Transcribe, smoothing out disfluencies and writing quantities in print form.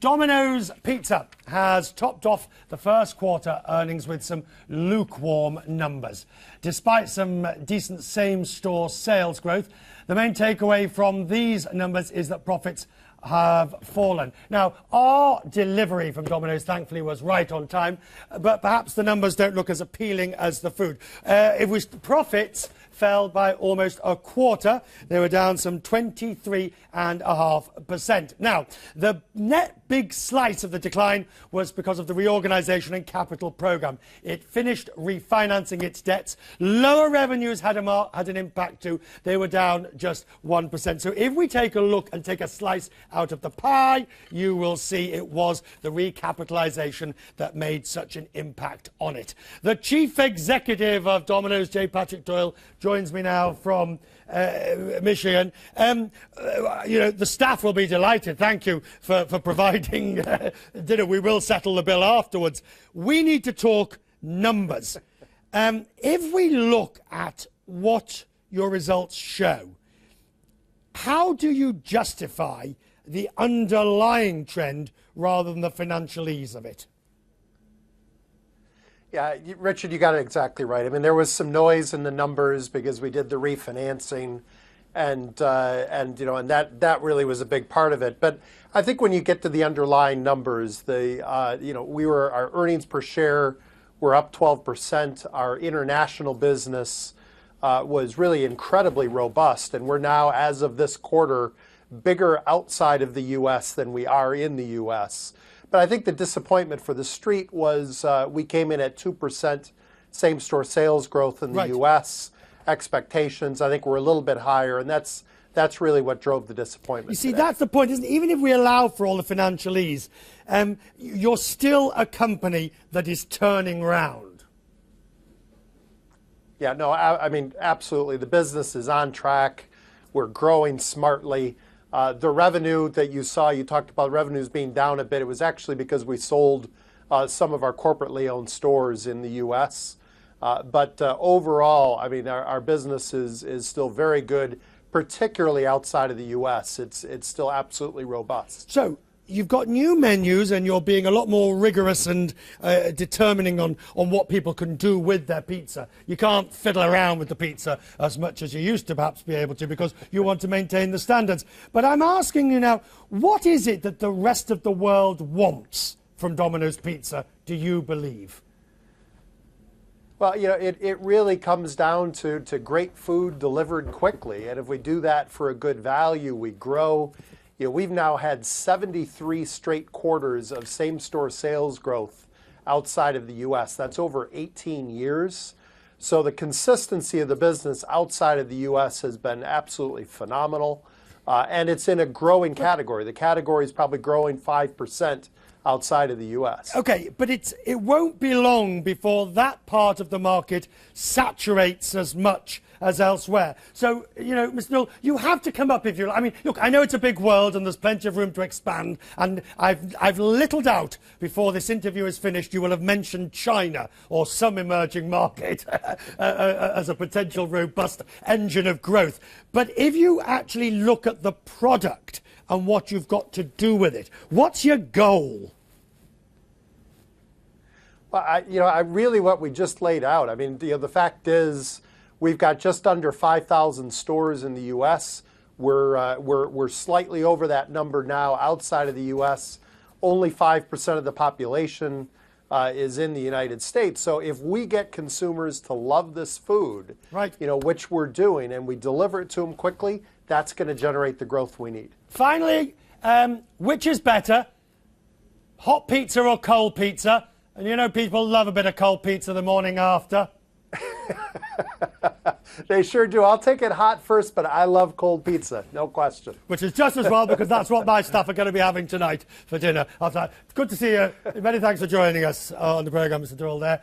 Domino's Pizza has topped off the first quarter earnings with some lukewarm numbers. Despite some decent same-store sales growth, the main takeaway from these numbers is that profits have fallen. Now, our delivery from Domino's, thankfully, was right on time, but perhaps the numbers don't look as appealing as the food. Profits fell by almost a quarter. They were down some 23.5%. Now, the net big slice of the decline was because of the reorganisation and capital programme. It finished refinancing its debts. Lower revenues had an impact too. They were down just 1%. So if we take a look and take a slice out of the pie, you will see it was the recapitalisation that made such an impact on it. The chief executive of Domino's, J. Patrick Doyle, joins me now from Michigan. The staff will be delighted. Thank you for providing dinner. We will settle the bill afterwards. We need to talk numbers. If we look at what your results show, how do you justify the underlying trend rather than the financial ease of it? Yeah, Richard, you got it exactly right. I mean, there was some noise in the numbers because we did the refinancing, and that really was a big part of it. But I think when you get to the underlying numbers, our earnings per share were up 12%. Our international business was really incredibly robust, and we're now, as of this quarter, bigger outside of the U.S. than we are in the U.S. But I think the disappointment for the street was we came in at 2% same-store sales growth in the U.S. Expectations, I think, were a little bit higher, and that's really what drove the disappointment. You see, that's the point, isn't it? Even if we allow for all the financial ease, you're still a company that is turning round. Yeah, no, I mean, absolutely. The business is on track. We're growing smartly. The revenue that you saw, you talked about revenues being down a bit. It was actually because we sold some of our corporately owned stores in the U.S. But overall, I mean, our business is still very good, particularly outside of the U.S. It's still absolutely robust. So you've got new menus and you're being a lot more rigorous and determining on what people can do with their pizza. You can't fiddle around with the pizza as much as you used to perhaps be able to because you want to maintain the standards. But I'm asking you now, what is it that the rest of the world wants from Domino's Pizza, do you believe? Well, it really comes down to great food delivered quickly. And if we do that for a good value, we grow. We've now had 73 straight quarters of same-store sales growth outside of the U.S. That's over 18 years. So the consistency of the business outside of the U.S. has been absolutely phenomenal. And it's in a growing category. The category is probably growing 5% outside of the U.S. OK, but it won't be long before that part of the market saturates as much as elsewhere. So, Mr. Doyle, you have to come up if you... I mean, look, I know it's a big world and there's plenty of room to expand, and I've little doubt before this interview is finished you will have mentioned China or some emerging market as a potential robust engine of growth. But if you actually look at the product and what you've got to do with it, what's your goal? Well, I really what we just laid out. I mean, the fact is, we've got just under 5,000 stores in the U.S. We're slightly over that number now outside of the U.S. Only 5% of the population is in the United States. So if we get consumers to love this food, which we're doing, and we deliver it to them quickly, that's going to generate the growth we need. Finally, which is better, hot pizza or cold pizza? And people love a bit of cold pizza the morning after. They sure do. I'll take it hot first, but I love cold pizza, no question. Which is just as well, because that's what my staff are going to be having tonight for dinner. Good to see you. Many thanks for joining us on the programme, Mr. Doyle there.